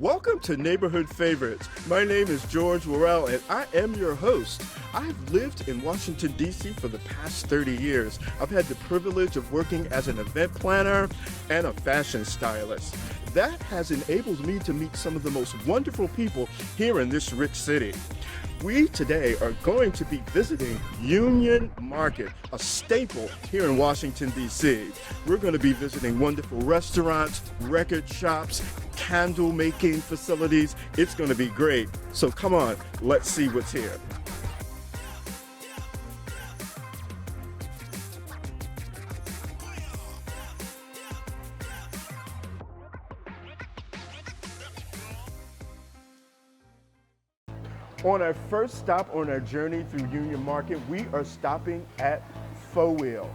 Welcome to Neighborhood Favorites. My name is George Worrell and I am your host. I've lived in Washington, D.C. for the past 30 years. I've had the privilege of working as an event planner and a fashion stylist. That has enabled me to meet some of the most wonderful people here in this rich city. We today are going to be visiting Union Market, a staple here in Washington, D.C. We're going to be visiting wonderful restaurants, record shops, candle making facilities. It's going to be great. So come on, let's see what's here. On our first stop on our journey through Union Market, we are stopping at PhoWheels.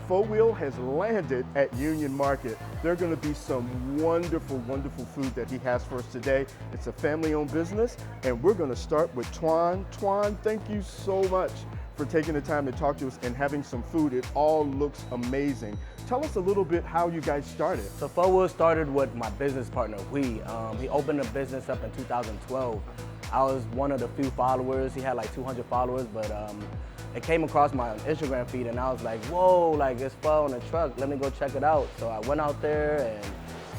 PhoWheels has landed at Union Market. There are going to be some wonderful, wonderful food that he has for us today. It's a family-owned business, and we're going to start with Twan. Twan, thank you so much for taking the time to talk to us and having some food. It all looks amazing. Tell us a little bit how you guys started. So PhoWheels started with my business partner, He opened a business up in 2012. I was one of the few followers. He had like 200 followers, but it came across my Instagram feed and I was like, whoa, like it's pho in a truck, let me go check it out. So I went out there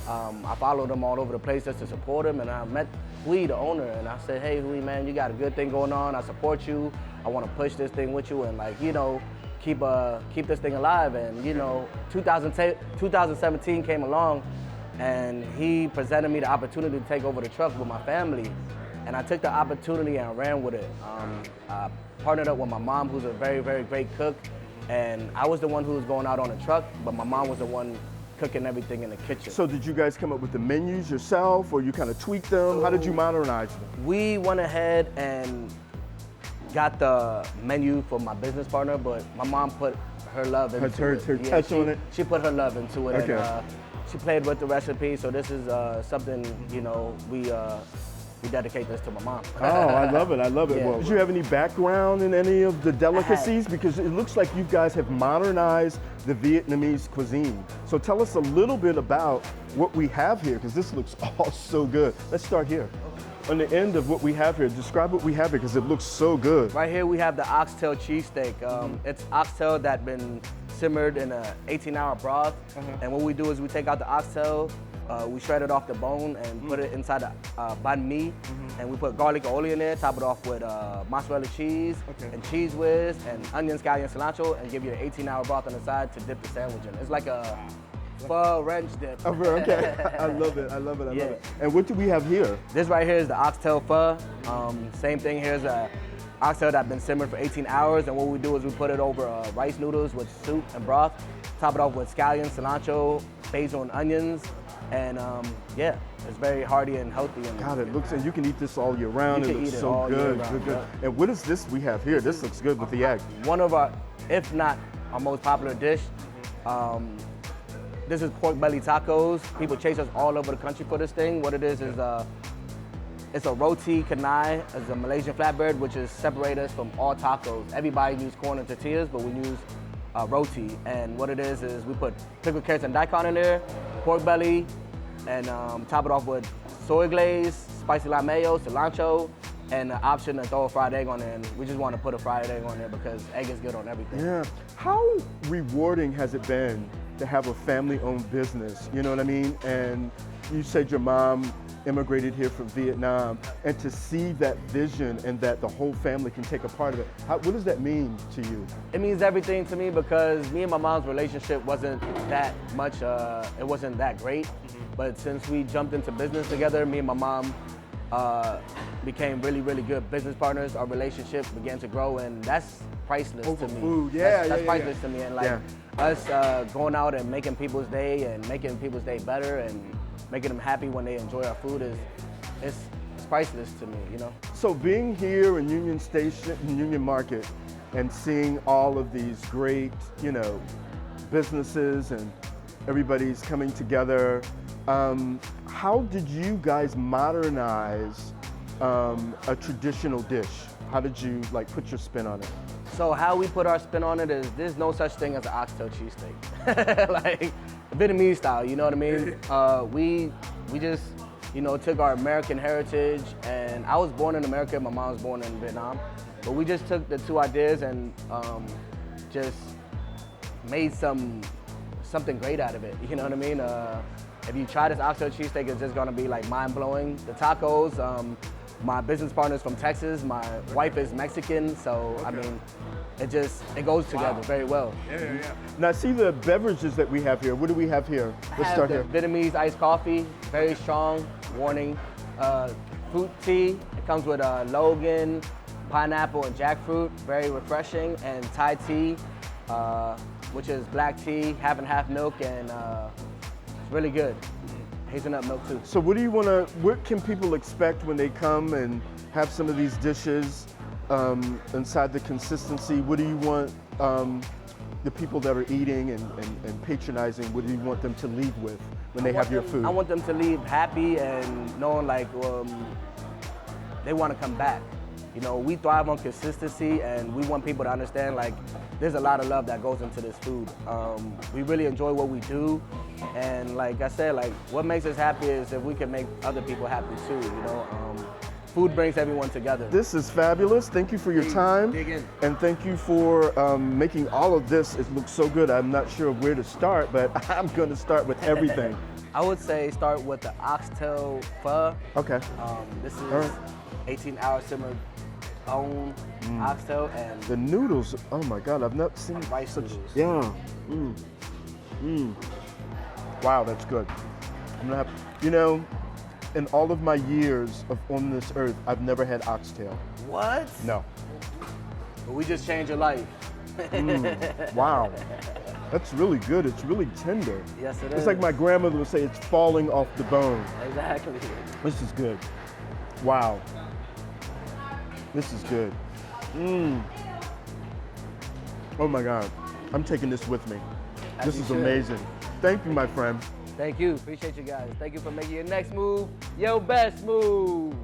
and I followed him all over the place just to support him, and I met Hui, the owner, and I said, hey Hui, man, you got a good thing going on, I support you, I want to push this thing with you and like, you know, keep this thing alive. And you know, 2017 came along and he presented me the opportunity to take over the truck with my family. And I took the opportunity and ran with it. I partnered up with my mom, who's a very, very great cook. And I was the one who was going out on the truck, but my mom was the one cooking everything in the kitchen. So did you guys come up with the menus yourself, or you kind of tweaked them? How did you modernize them? We went ahead and got the menu for my business partner, but my mom put her love into it. Her touch on it? She put her love into it. Okay. And she played with the recipe, so this is something, you know, we dedicate this to my mom. Oh, I love it, I love it. Yeah. Well, did you have any background in any of the delicacies? Because it looks like you guys have modernized the Vietnamese cuisine. So tell us a little bit about what we have here, because this looks all so good. Let's start here. On the end of what we have here, describe what we have here, because it looks so good. Right here we have the oxtail cheesesteak. It's oxtail that's been simmered in an 18-hour broth. And what we do is we take out the oxtail, we shred it off the bone and put it inside the banh mi, and we put garlic aioli in there, top it off with mozzarella cheese and cheese whiz and onion, scallion, cilantro, and give you an 18-hour broth on the side to dip the sandwich in. It's like a pho ranch dip. Okay, I love it, I love it, I love it. And what do we have here? This right here is the oxtail pho. Same thing, here's a oxtail that's been simmered for 18 hours, and what we do is we put it over rice noodles with soup and broth, top it off with scallion, cilantro, basil, and onions. And yeah, it's very hearty and healthy. And God, it looks, and you can eat this all year round. You It can looks eat it so all year good, round, good. yeah. And what is this we have here? This looks good with the egg. One of our, if not our most popular dish, this is pork belly tacos. People chase us all over the country for this thing. What it is it's a roti canai, it's a Malaysian flatbread, which is separate us from all tacos. Everybody uses corn and tortillas, but we use roti. And what it is we put pickled carrots and daikon in there, pork belly, and top it off with soy glaze, spicy lime mayo, cilantro, and the option to throw a fried egg on there. And we just want to put a fried egg on there because egg is good on everything. Yeah. How rewarding has it been to have a family-owned business? You know what I mean? And you said your mom immigrated here from Vietnam, and to see that vision and that the whole family can take a part of it, what does that mean to you? It means everything to me because me and my mom's relationship wasn't that much, it wasn't that great. But since we jumped into business together, me and my mom became really, really good business partners. Our relationship began to grow, and that's priceless to me. Food, That's priceless to me. And like us going out and making people's day and making people's day better and making them happy when they enjoy our food it's priceless to me, you know? So being here in Union Station, Union Market, and seeing all of these great, you know, businesses and everybody's coming together, how did you guys modernize a traditional dish? How did you like put your spin on it? So how we put our spin on it is there's no such thing as an oxtail cheesesteak. Like Vietnamese style, you know what I mean? We just you know, took our American heritage, and I was born in America, my mom was born in Vietnam, but we just took the two ideas and just made something great out of it, you know what I mean? If you try this oxtail cheesesteak, it's just gonna be like mind-blowing. The tacos, my business partner's from Texas, my wife is Mexican, so I mean, it goes together very well. Yeah. Now see the beverages that we have here. What do we have here? Let's start here. Vietnamese iced coffee, very strong, warning. Fruit tea, it comes with Logan, pineapple and jackfruit, very refreshing. And Thai tea, which is black tea, half and half milk, and it's really good. Hazelnut milk too. So what can people expect when they come and have some of these dishes inside the consistency? What do you want the people that are eating and patronizing, what do you want them to leave with when they have your food? I want them to leave happy and knowing like they want to come back. You know, we thrive on consistency, and we want people to understand like there's a lot of love that goes into this food. We really enjoy what we do, and like I said, like what makes us happy is if we can make other people happy too. You know, food brings everyone together. This is fabulous. Thank you for your time, and thank you for making all of this. It looks so good. I'm not sure where to start, but I'm going to start with everything. I would say start with the oxtail pho. Okay. This is 18-hour simmered bone oxtail, and the noodles. Oh my God, I've not seen rice such. noodles. Yeah. Wow, that's good. I'm gonna have, you know, in all of my years on this earth, I've never had oxtail. What? No. But we just changed your life. Wow. That's really good. It's really tender. Yes, it is. It's like my grandmother would say, it's falling off the bone. Exactly. This is good. Wow. This is good. Oh my God. I'm taking this with me. This is amazing. Thank you, my friend. Thank you. Appreciate you guys. Thank you for making your next move your best move.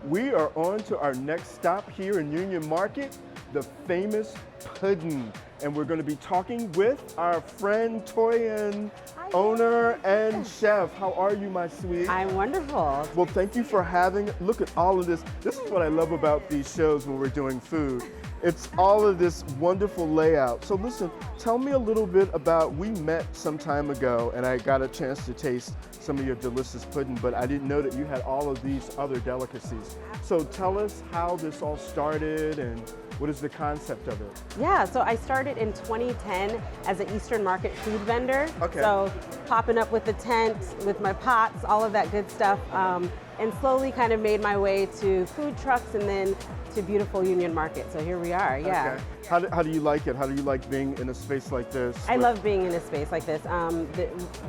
We are on to our next stop here in Union Market, the famous Puddin. And we're going to be talking with our friend Toyin, owner and chef. How are you, my sweet? I'm wonderful. Well, thank you for having, look at all of this. This is what I love about these shows when we're doing food. It's all of this wonderful layout. So listen, tell me a little bit about, we met some time ago and I got a chance to taste some of your delicious pudding, but I didn't know that you had all of these other delicacies. So tell us how this all started and what is the concept of it? Yeah, so I started in 2010 as an Eastern Market food vendor. Okay. So popping up with the tent, with my pots, all of that good stuff, and slowly kind of made my way to food trucks and then to beautiful Union Market. So here we are, yeah. Okay. How do you like it? How do you like being in a space like this? I love being in a space like this.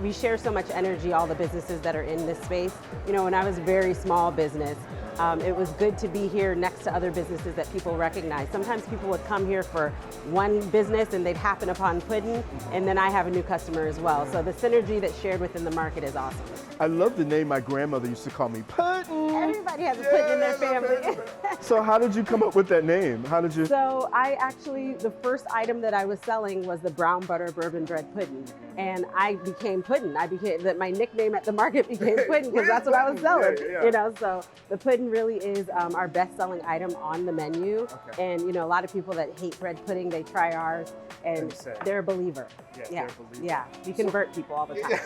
We share so much energy, all the businesses that are in this space. You know, when I was a very small business, it was good to be here next to other businesses that people recognize. Sometimes people would come here for one business and they'd happen upon Puddin, and then I have a new customer as well. So the synergy that's shared within the market is awesome. I love the name my grandmother used to call me, Puddin. Everybody has a Puddin in their family. So how did you come up with that name? How did you? So the first item that I was selling was the brown butter bourbon bread pudding. And I became Puddin. My nickname at the market became Puddin because that's what I was selling. Yeah. You know, so the pudding really is our best-selling item on the menu. Okay. And you know, a lot of people that hate bread pudding, they try ours, and they're a believer. Yeah, we convert people all the time.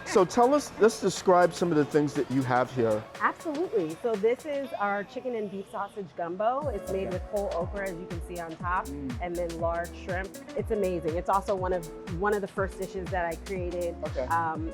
So tell us, let's describe some of the things that you have here. Absolutely. So this is our chicken and beef sausage gumbo. It's made with whole okra, as you can see on top, and then large shrimp. It's amazing. It's also one of the first dishes that I created. Okay.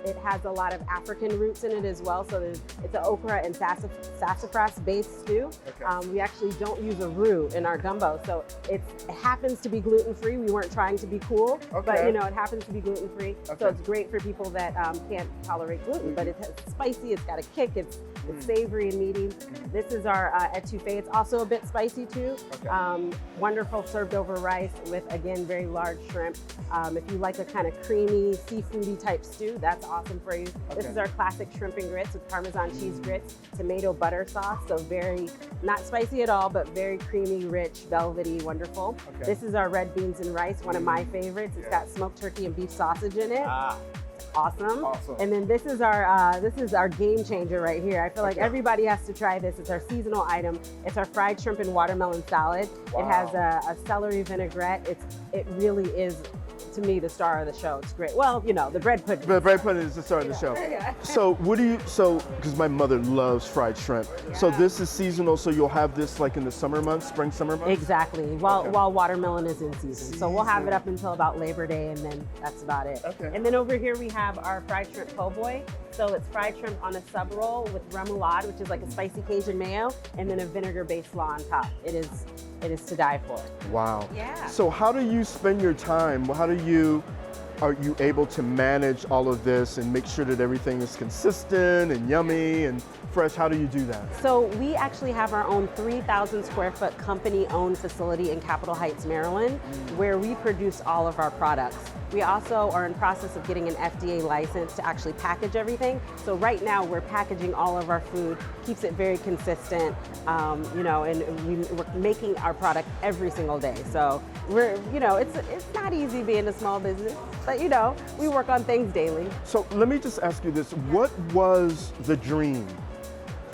It has a lot of African roots in it as well. So it's an okra and sassafras based stew. Okay. We actually don't use a roux in our gumbo, so it happens to be gluten-free. We weren't trying to be cool, but you know, it happens to be gluten-free. Okay. So it's great for people that can't tolerate gluten, but it's spicy, it's got a kick, it's savory and meaty. This is our etouffee. It's also a bit spicy too. Okay. Wonderful, served over rice with, again, very large shrimp. If you like a kind of creamy, seafoody type stew, that's awesome for you. Okay. This is our classic shrimp and grits with Parmesan cheese grits, tomato butter sauce, so very, not spicy at all, but very creamy, rich, velvety, wonderful. Okay. This is our red beans and rice, one of my favorites. It's got smoked turkey and beef sausage in it. awesome. Awesome. And then this is our game changer right here. I feel like everybody has to try this. It's our seasonal item. It's our fried shrimp and watermelon salad. Wow. It has a celery vinaigrette. It really is, to me, the star of the show. It's great. Well, you know, the bread pudding. The bread pudding is the star of the show. Yeah. So because my mother loves fried shrimp. So this is seasonal, so you'll have this like in the summer months, spring, summer months? Exactly, while watermelon is in season. So we'll have it up until about Labor Day, and then that's about it. Okay. And then over here we have our fried shrimp po' boy. So it's fried shrimp on a sub roll with remoulade, which is like a spicy Cajun mayo, and then a vinegar-based slaw on top. It is to die for. Wow. Yeah. So how do you spend your time? Are you able to manage all of this and make sure that everything is consistent and yummy and fresh? How do you do that? So we actually have our own 3,000 square foot company-owned facility in Capitol Heights, Maryland, where we produce all of our products. We also are in process of getting an FDA license to actually package everything. So right now we're packaging all of our food, keeps it very consistent, you know, and we're making our product every single day. So we're, you know, it's not easy being a small business, but you know, we work on things daily. So let me just ask you this. What was the dream?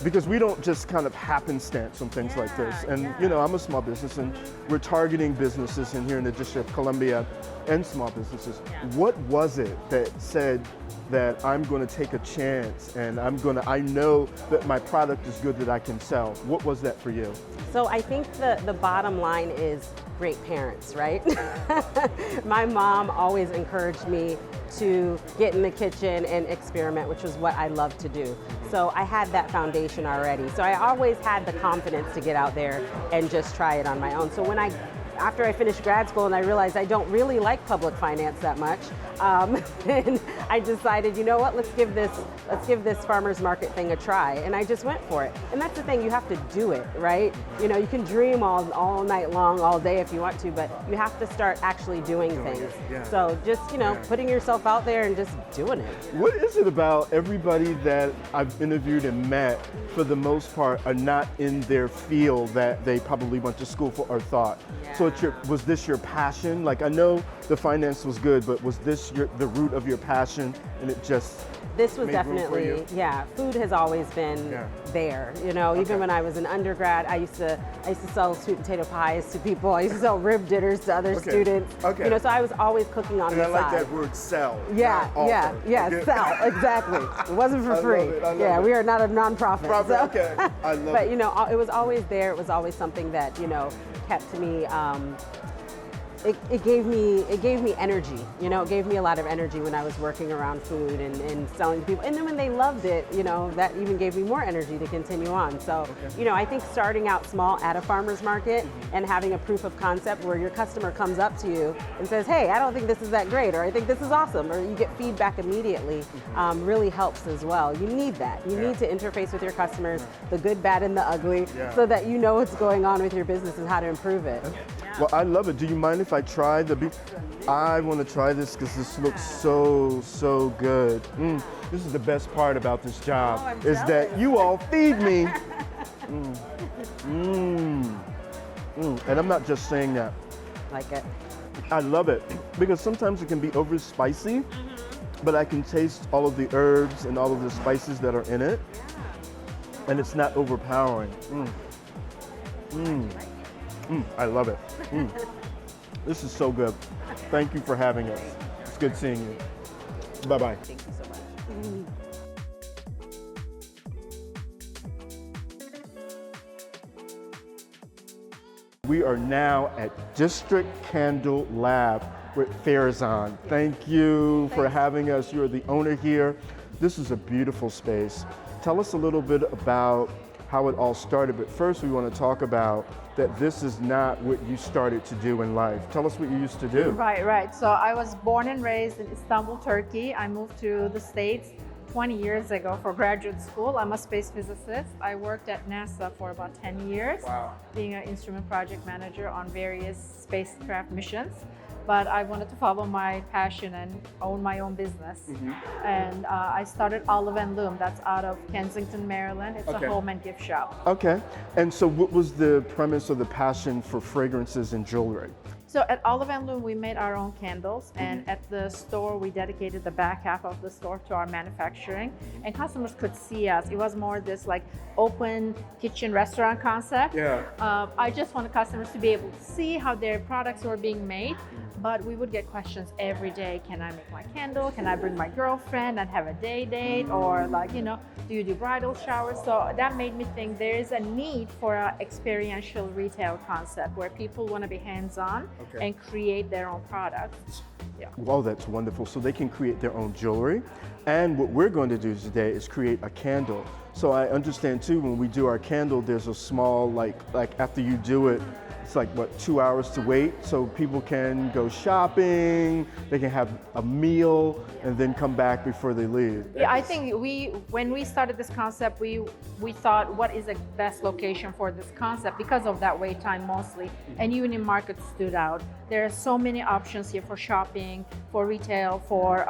Because we don't just kind of happenstance on things like this. And you know, I'm a small business and we're targeting businesses in here in the District of Columbia and small businesses. What was it that said that I'm going to take a chance and I know that my product is good that I can sell? What was that for you? So I think the bottom line is great parents, right? My mom always encouraged me to get in the kitchen and experiment, which is what I love to do. So I had that foundation already. So I always had the confidence to get out there and just try it on my own. So after I finished grad school and I realized I don't really like public finance that much, and I decided, you know what, let's give this farmer's market thing a try, and I just went for it. And that's the thing, you have to do it, right? You know, you can dream all night long, all day if you want to, but you have to start actually doing things. Yeah. So just, you know, putting yourself out there and just doing it. What is it about everybody that I've interviewed and met, for the most part, are not in their field that they probably went to school for or thought? So was this your passion? Like, I know the finance was good, but was this the root of your passion, and it just This was made room for definitely, you? yeah, food has always been there. You know, even when I was an undergrad, I used to sell sweet potato pies to people. I used to sell rib dinners to other students. Okay. You know, so I was always cooking on the I like side. that word, sell. Yeah, sell, exactly. It wasn't for free. I love it. We are not a nonprofit. Okay, I love But it. you know, it was always there. It was always something that, you know, kept me. It gave me energy, you know, it gave me a lot of energy when I was working around food and selling to people. And then when they loved it, you know, that even gave me more energy to continue on. So, you know, I think starting out small at a farmer's market and having a proof of concept where your customer comes up to you and says, hey, I don't think this is that great, or I think this is awesome, or you get feedback immediately, really helps as well. You need that. You need to interface with your customers, the good, bad, and the ugly, so that you know what's going on with your business and how to improve it. Well, I love it. Do you mind if I try the beef? I want to try this because this looks so good. This is the best part about this job, is that you all feed me. And I'm not just saying that. Like it. I love it because sometimes it can be over spicy, but I can taste all of the herbs and all of the spices that are in it, and it's not overpowering. I love it. This is so good. Thank you for having us. It's good seeing you. Bye-bye. Thank you so much. We are now at District Candle Lab with Farazan. Thank you for having us. You're the owner here. This is a beautiful space. Tell us a little bit about how it all started, but first we want to talk about that this is not what you started to do in life. Tell us what you used to do. Right. So I was born and raised in Istanbul, Turkey. I moved to the States 20 years ago for graduate school. I'm a space physicist. I worked at NASA for about 10 years, being an instrument project manager on various spacecraft missions. But I wanted to follow my passion and own my own business. And I started Olive and Loom. That's out of Kensington, Maryland. It's a home and gift shop. Okay. And so what was the premise or the passion for fragrances and jewelry? So at Olive and Loom, we made our own candles, and at the store, we dedicated the back half of the store to our manufacturing, and customers could see us. It was more this like open kitchen restaurant concept. Yeah. I just wanted customers to be able to see how their products were being made, but we would get questions every day. Can I make my candle? Can I bring my girlfriend and have a day date? Or like, you know, do you do bridal showers? So that made me think there is a need for an experiential retail concept where people want to be hands-on and create their own products. Yeah. Well, that's wonderful. So they can create their own jewelry. And what we're going to do today is create a candle. So I understand too, when we do our candle, there's a small, like after you do it, it's like what, 2 hours to wait, so people can go shopping, they can have a meal, and then come back before they leave. Yeah, I think when we started this concept, we thought, what is the best location for this concept because of that wait time mostly, and Union Market stood out. There are so many options here for shopping, for retail, for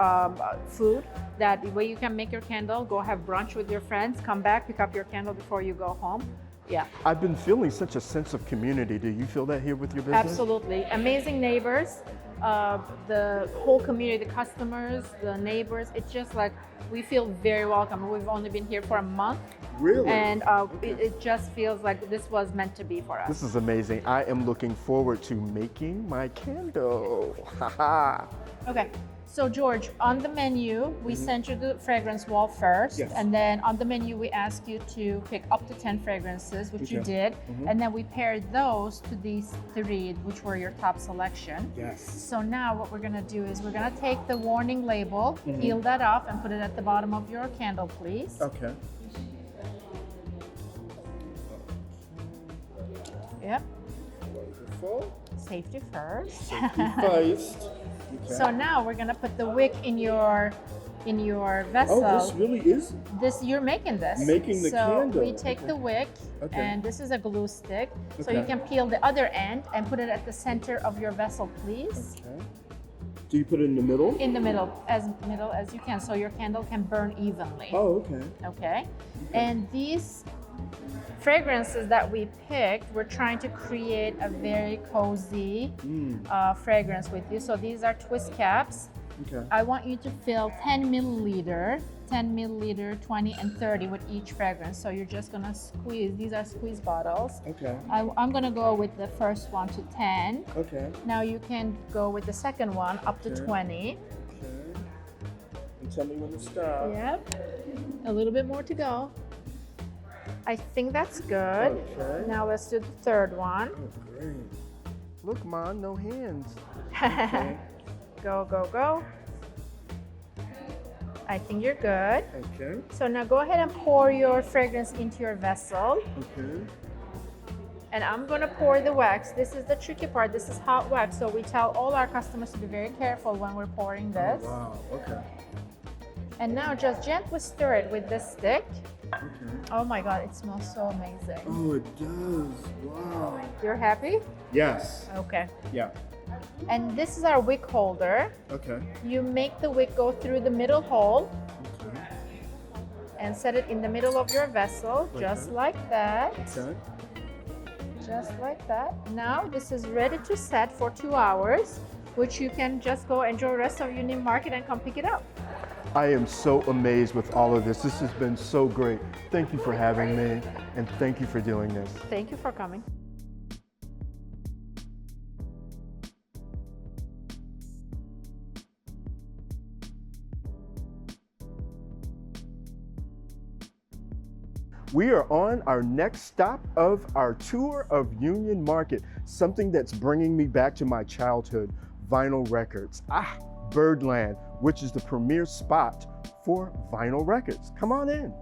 food, that way you can make your candle, go have brunch with your friends, come back, pick up your candle before you go home. Yeah. I've been feeling such a sense of community. Do you feel that here with your business? Absolutely. Amazing neighbors, the whole community, the customers, the neighbors. It's just like we feel very welcome. We've only been here for a month. Really? And it just feels like this was meant to be for us. This is amazing. I am looking forward to making my candle. Haha. Okay. So George, on the menu, we sent you the fragrance wall first, and then on the menu we asked you to pick up to 10 fragrances, which you did, and then we paired those to these 3, which were your top selection. Yes. So now what we're gonna do is we're gonna take the warning label, peel that off, and put it at the bottom of your candle, please. Okay. Yep. Wonderful. Safety first. Safety first. Okay. So now we're gonna put the wick in your vessel. Oh, this really is? You're making this. Making the candle. So we take the wick, and this is a glue stick. So you can peel the other end and put it at the center of your vessel, please. Okay. Do you put it in the middle? In the middle as you can, so your candle can burn evenly. Oh, okay. Okay. And these fragrances that we picked, we're trying to create a very cozy fragrance with you. So these are twist caps. Okay. I want you to fill 10 milliliter, 20 and 30 with each fragrance. So you're just gonna squeeze, these are squeeze bottles. Okay. I'm gonna go with the first one to 10. Okay. Now you can go with the second one up to 20. Okay. And tell me when to stop. Yep. A little bit more to go. I think that's good. Okay. Now let's do the third one. Oh, great. Look, Mom, no hands. Okay. Go, go, go. I think you're good. Okay. So now go ahead and pour your fragrance into your vessel. Okay. And I'm gonna pour the wax. This is the tricky part. This is hot wax. So we tell all our customers to be very careful when we're pouring this. Oh, wow, okay. And now just gently stir it with this stick. Okay. Oh my God, it smells so amazing. Oh, it does. Wow. You're happy? Yes. Okay. Yeah. And this is our wick holder. Okay. You make the wick go through the middle hole Okay. and set it in the middle of your vessel, just like that. Okay. Just like that. Now this is ready to set for 2 hours, which you can just go enjoy the rest of Union Market and come pick it up. I am so amazed with all of this. This has been so great. Thank you for having me, and thank you for doing this. Thank you for coming. We are on our next stop of our tour of Union Market, something that's bringing me back to my childhood, vinyl records. Byrdland, which is the premier spot for vinyl records. Come on in.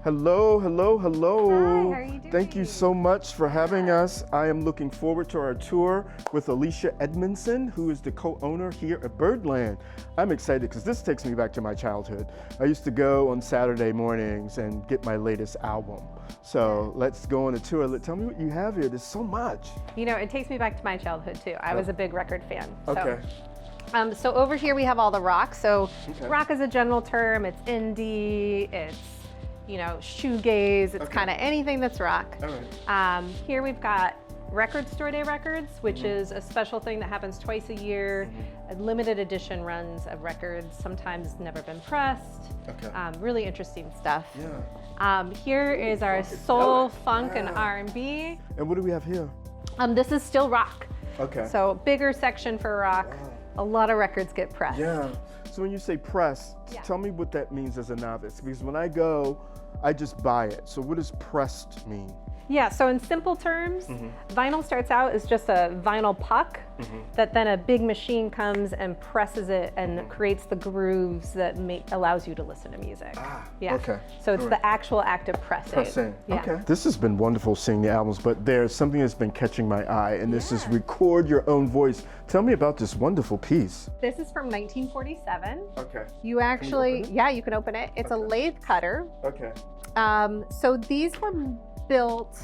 Hello, hello, hello. Hi, how are you doing? Thank you so much for having us. I am looking forward to our tour with Alicia Edmondson, who is the co-owner here at Byrdland. I'm excited because this takes me back to my childhood. I used to go on Saturday mornings and get my latest album. So let's go on a tour. Tell me what you have here. There's so much. You know, it takes me back to my childhood too. I was a big record fan. Okay. So over here we have all the rock. So Okay. rock is a general term. It's indie, it's, you know, shoegaze, it's kind of anything that's rock. All right. Here we've got Record Store Day records, which is a special thing that happens twice a year. Limited edition runs of records, sometimes never been pressed. Okay. Really interesting stuff. Yeah. Here is our soul, funk, and R&B. And what do we have here? This is still rock. Okay. So bigger section for rock. Wow. A lot of records get pressed. Yeah. So when you say press, tell me what that means as a novice. Because when I go, I just buy it. So what does pressed mean? Yeah, so in simple terms, vinyl starts out as just a vinyl puck that then a big machine comes and presses it and creates the grooves that allows you to listen to music. Okay. So it's the actual act of pressing. Pressing. Yeah. Okay. This has been wonderful seeing the albums, but there's something that's been catching my eye, and this is record your own voice. Tell me about this wonderful piece. This is from 1947. Okay. You actually, you can open it. It's a lathe cutter. Okay. So these were built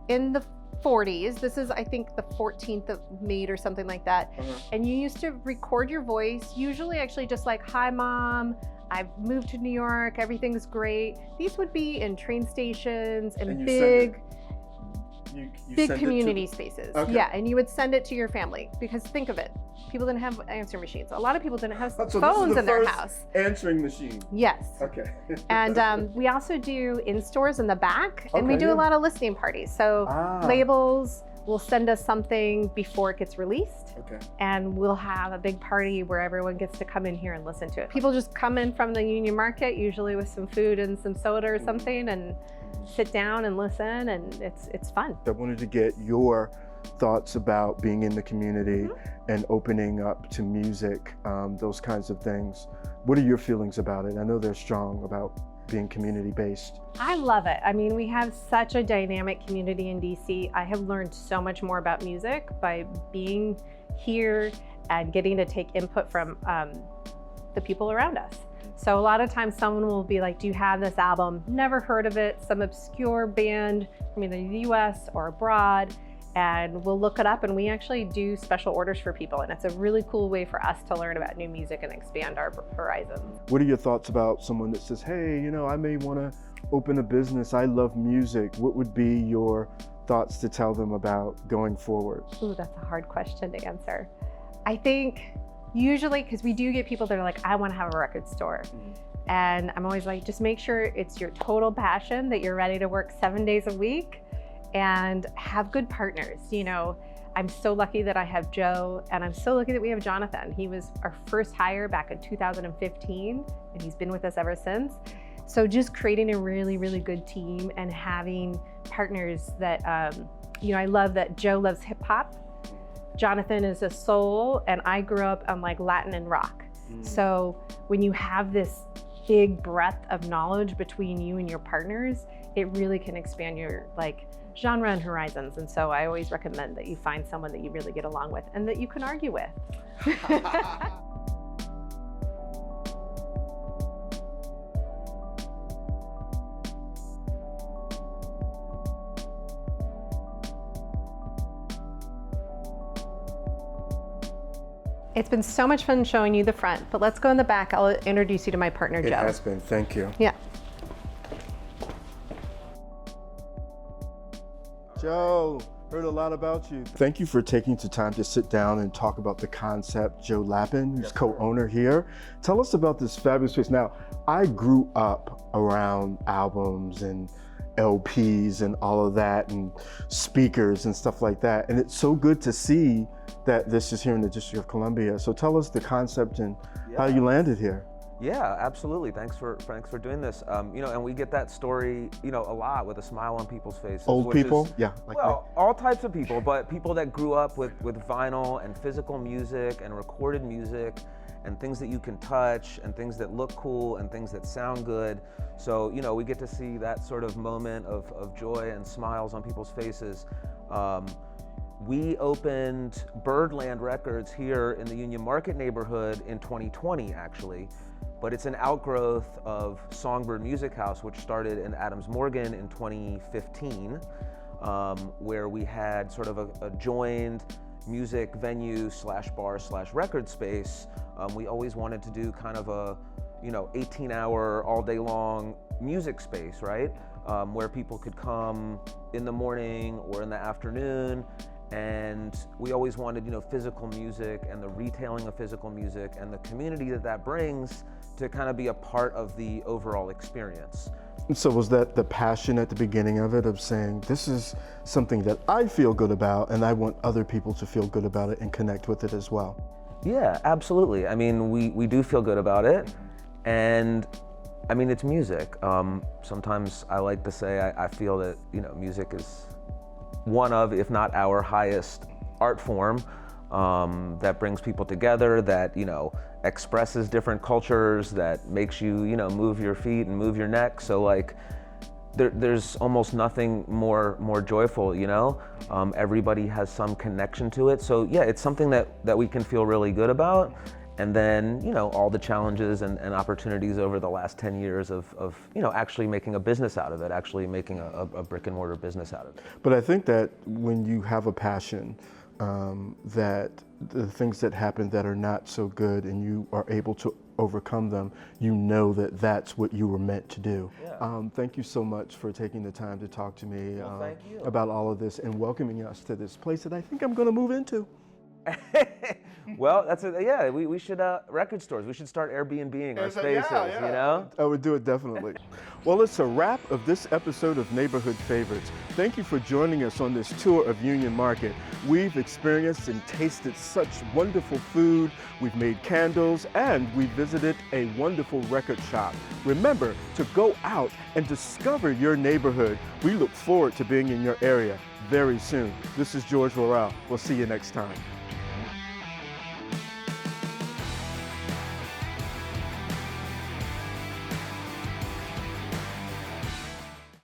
in the 40s. This is, I think, the 14th of May or something like that. And you used to record your voice, usually actually just like, hi mom, I've moved to New York, everything's great. These would be in train stations and big community spaces. Okay. Yeah, and you would send it to your family, because think of it, people didn't have answering machines. A lot of people didn't have So phones in their first house. Answering machine. Yes. Okay. And we also do in-stores in the back, and we do a lot of listening parties. So labels will send us something before it gets released. Okay. And we'll have a big party where everyone gets to come in here and listen to it. People just come in from the Union Market, usually with some food and some soda or something, and sit down and listen, and it's fun. I wanted to get your thoughts about being in the community and opening up to music, those kinds of things. What are your feelings about it? I know they're strong about being community-based. I love it. I mean, we have such a dynamic community in DC. I have learned so much more about music by being here and getting to take input from the people around us. So a lot of times someone will be like, do you have this album? Never heard of it, some obscure band from either the US or abroad, and we'll look it up, and we actually do special orders for people, and it's a really cool way for us to learn about new music and expand our horizons. What are your thoughts about someone that says, hey, you know, I may want to open a business, I love music. What would be your thoughts to tell them about going forward? Ooh, that's a hard question to answer. I think usually, because we do get people that are like, I want to have a record store. And I'm always like, just make sure it's your total passion, that you're ready to work 7 days a week and have good partners. You know, I'm so lucky that I have Joe, and I'm so lucky that we have Jonathan. He was our first hire back in 2015, and he's been with us ever since. So just creating a really, really good team and having partners that, you know, I love that Joe loves hip hop. Jonathan is a soul, and I grew up on like Latin and rock. So when you have this big breadth of knowledge between you and your partners, it really can expand your like genre and horizons. And so I always recommend that you find someone that you really get along with and that you can argue with. It's been so much fun showing you the front, but let's go in the back. I'll introduce you to my partner, Joe. It has been, thank you. Yeah. Joe, heard a lot about you. Thank you for taking the time to sit down and talk about the concept. Joe Lappin, who's co-owner here. Tell us about this fabulous space. Now, I grew up around albums and LPs and all of that, and speakers and stuff like that. And it's so good to see that this is here in the District of Columbia. So tell us the concept and how you landed here. Yeah, absolutely. Thanks for doing this. You know, and we get that story, you know, a lot with a smile on people's faces. Old people, yeah. Like well, all types of people, but people that grew up with vinyl and physical music and recorded music and things that you can touch and things that look cool and things that sound good. So, you know, we get to see that sort of moment of joy and smiles on people's faces. We opened Byrdland Records here in the Union Market neighborhood in 2020, actually. But it's an outgrowth of Songbird Music House, which started in Adams Morgan in 2015, where we had sort of a joined music venue / bar / record space. We always wanted to do kind of a, you know, 18-hour, all day long music space, right? where people could come in the morning or in the afternoon. And we always wanted, physical music and the retailing of physical music and the community that brings to kind of be a part of the overall experience. And so was that the passion at the beginning of it, of saying, this is something that I feel good about and I want other people to feel good about it and connect with it as well? Yeah, absolutely. I mean, we do feel good about it. And I mean, it's music. Sometimes I like to say I feel that, music is one of, if not our highest art form, that brings people together, that, expresses different cultures, that makes you, move your feet and move your neck. So like, there's almost nothing more joyful, everybody has some connection to it. So yeah, it's something that we can feel really good about. And then, all the challenges and opportunities over the last 10 years of actually making a business out of it, actually making a brick and mortar business out of it. But I think that when you have a passion, that the things that happen that are not so good and you are able to overcome them, that that's what you were meant to do. Yeah. Thank you so much for taking the time to talk to me Thank you. about all of this and welcoming us to this place that I think I'm going to move into. Well, we should, record stores, we should start Airbnb-ing our spaces, I would do it definitely. Well, it's a wrap of this episode of Neighborhood Favorites. Thank you for joining us on this tour of Union Market. We've experienced and tasted such wonderful food, we've made candles, and we visited a wonderful record shop. Remember to go out and discover your neighborhood. We look forward to being in your area very soon. This is George Worrell. We'll see you next time.